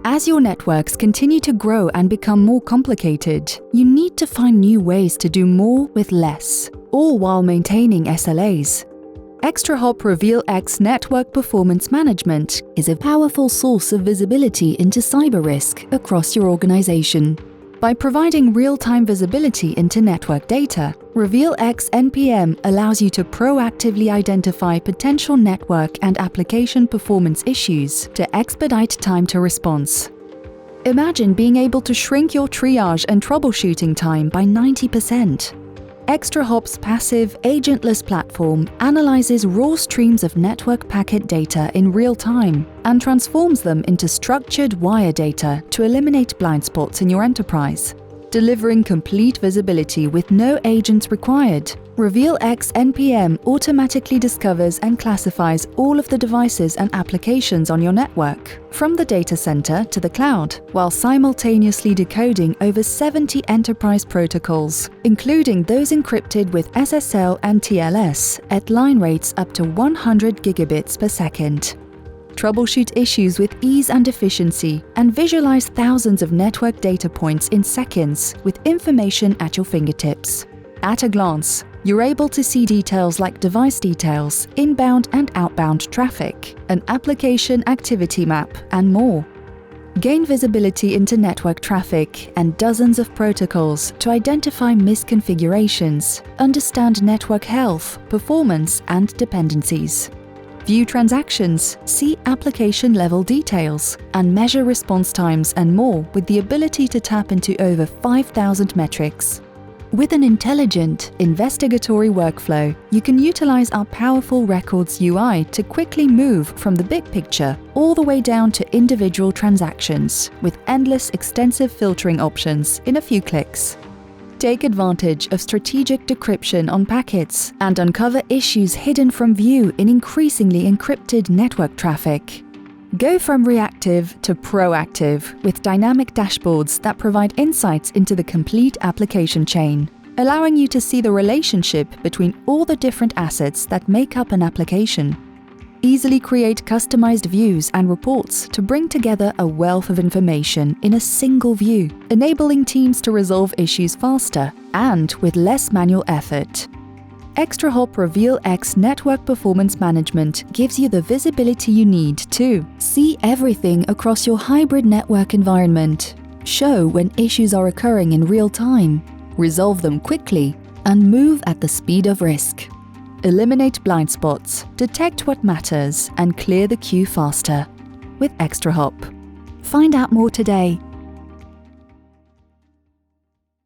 As your networks continue to grow and become more complicated, you need to find new ways to do more with less, all while maintaining SLAs. ExtraHop Reveal X Network Performance Management is a powerful source of visibility into cyber risk across your organization. By providing real-time visibility into network data, Reveal X NPM allows you to proactively identify potential network and application performance issues to expedite time to response. Imagine being able to shrink your triage and troubleshooting time by 90%. ExtraHop's passive, agentless platform analyzes raw streams of network packet data in real time and transforms them into structured wire data to eliminate blind spots in your enterprise. Delivering complete visibility with no agents required, Reveal X NPM automatically discovers and classifies all of the devices and applications on your network, from the data center to the cloud, while simultaneously decoding over 70 enterprise protocols, including those encrypted with SSL and TLS at line rates up to 100 gigabits per second. Troubleshoot issues with ease and efficiency, and visualize thousands of network data points in seconds with information at your fingertips. At a glance, you're able to see details like device details, inbound and outbound traffic, an application activity map, and more. Gain visibility into network traffic and dozens of protocols to identify misconfigurations, understand network health, performance, and dependencies. View transactions, see application-level details, and measure response times and more with the ability to tap into over 5,000 metrics. With an intelligent, investigatory workflow, you can utilize our powerful Records UI to quickly move from the big picture all the way down to individual transactions, with endless extensive filtering options in a few clicks. Take advantage of strategic decryption on packets and uncover issues hidden from view in increasingly encrypted network traffic. Go from reactive to proactive with dynamic dashboards that provide insights into the complete application chain, allowing you to see the relationship between all the different assets that make up an application. Easily create customized views and reports to bring together a wealth of information in a single view, enabling teams to resolve issues faster and with less manual effort. ExtraHop Reveal X Network Performance Management gives you the visibility you need to see everything across your hybrid network environment, show when issues are occurring in real time, resolve them quickly, and move at the speed of risk. Eliminate blind spots, detect what matters, and clear the queue faster with ExtraHop. Find out more today